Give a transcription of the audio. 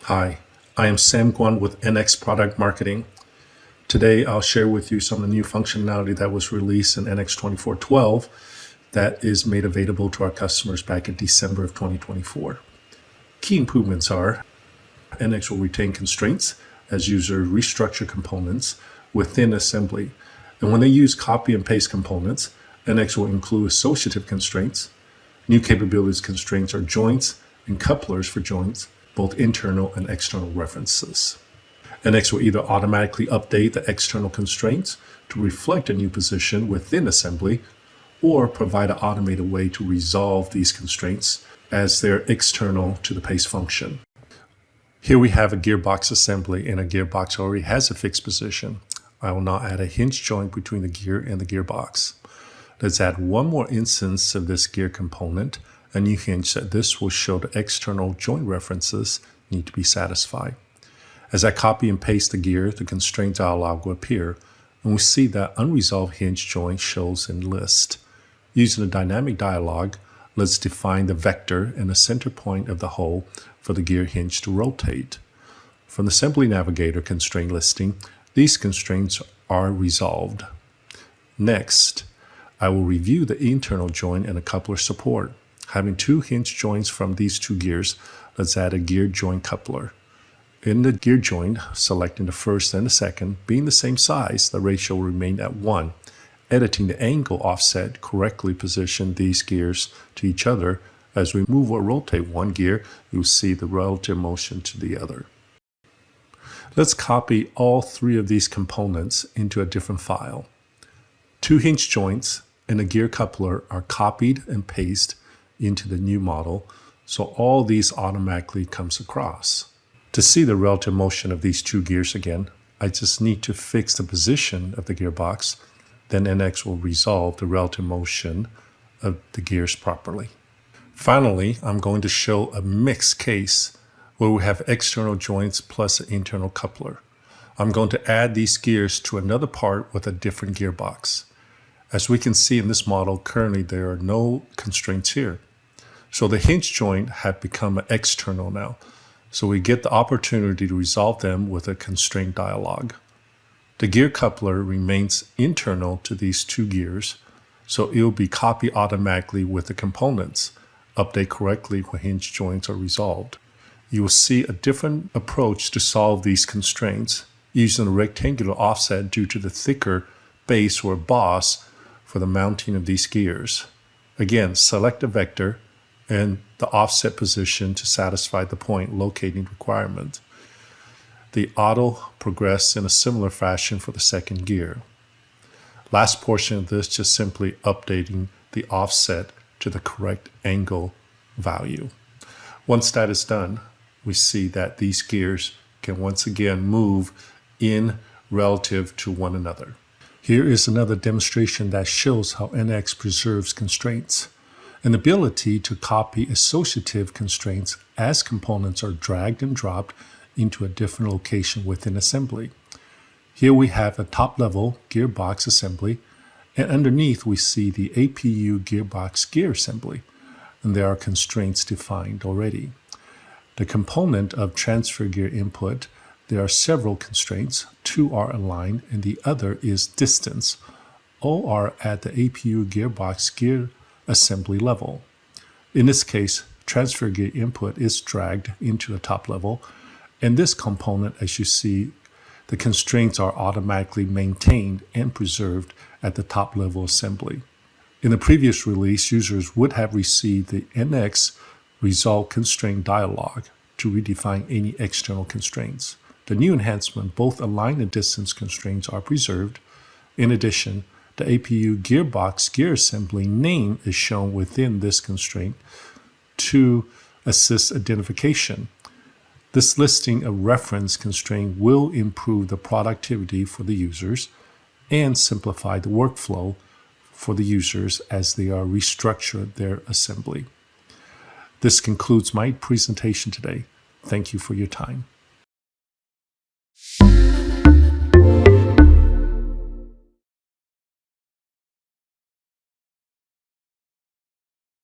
Hi, I am Sam Guan with NX Product Marketing. Today, I'll share with you some of the new functionality that was released in NX 2412 that is made available to our customers back in December of 2024. Key improvements are NX will retain constraints as users restructure components within assembly. And when they use copy and paste components, NX will include associative constraints. New capabilities constraints are joints and couplers for joints, both internal and external references. NX will either automatically update the external constraints to reflect a new position within assembly, or provide an automated way to resolve these constraints as they're external to the paste function. Here we have a gearbox assembly, and a gearbox already has a fixed position. I will now add a hinge joint between the gear and the gearbox. Let's add one more instance of this gear component, a new hinge that this will show the external joint references need to be satisfied. As I copy and paste the gear, the constraint dialog will appear, and we see that unresolved hinge joint shows in list. Using the dynamic dialog, let's define the vector and the center point of the hole for the gear hinge to rotate. From the Assembly Navigator constraint listing, these constraints are resolved. Next, I will review the internal joint and the coupler support. Having two hinge joints from these two gears, let's add a gear joint coupler. In the gear joint, selecting the first and the second, being the same size, the ratio will remain at 1. Editing the angle offset correctly position these gears to each other. As we move or rotate one gear, you'll see the relative motion to the other. Let's copy all three of these components into a different file. Two hinge joints and a gear coupler are copied and pasted into the new model, so all these automatically comes across. To see the relative motion of these two gears again, I just need to fix the position of the gearbox, then NX will resolve the relative motion of the gears properly. Finally, I'm going to show a mixed case where we have external joints plus an internal coupler. I'm going to add these gears to another part with a different gearbox. As we can see in this model, currently there are no constraints here. So the hinge joint have become external now. So we get the opportunity to resolve them with a constraint dialog. The gear coupler remains internal to these two gears, so it will be copied automatically with the components. Update correctly when hinge joints are resolved. You will see a different approach to solve these constraints using a rectangular offset due to the thicker base or boss for the mounting of these gears. Again, select a vector and the offset position to satisfy the point locating requirement. The auto progress in a similar fashion for the second gear. Last portion of this just simply updating the offset to the correct angle value. Once that is done, we see that these gears can once again move in relative to one another. Here is another demonstration that shows how NX preserves constraints. An ability to copy associative constraints as components are dragged and dropped into a different location within assembly. Here we have a top-level gearbox assembly, and underneath we see the APU gearbox gear assembly, and there are constraints defined already. The component of transfer gear input, there are several constraints. Two are aligned, and the other is distance. All are at the APU gearbox gear assembly level. In this case, transfer gear input is dragged into the top level, and this component, as you see, the constraints are automatically maintained and preserved at the top level assembly. In the previous release, users would have received the NX resolve constraint dialog to redefine any external constraints. The new enhancement, both align and distance constraints are preserved. In addition, the APU gearbox gear assembly name is shown within this constraint to assist identification. This listing of reference constraint will improve the productivity for the users and simplify the workflow for the users as they are restructured their assembly. This concludes my presentation today. Thank you for your time.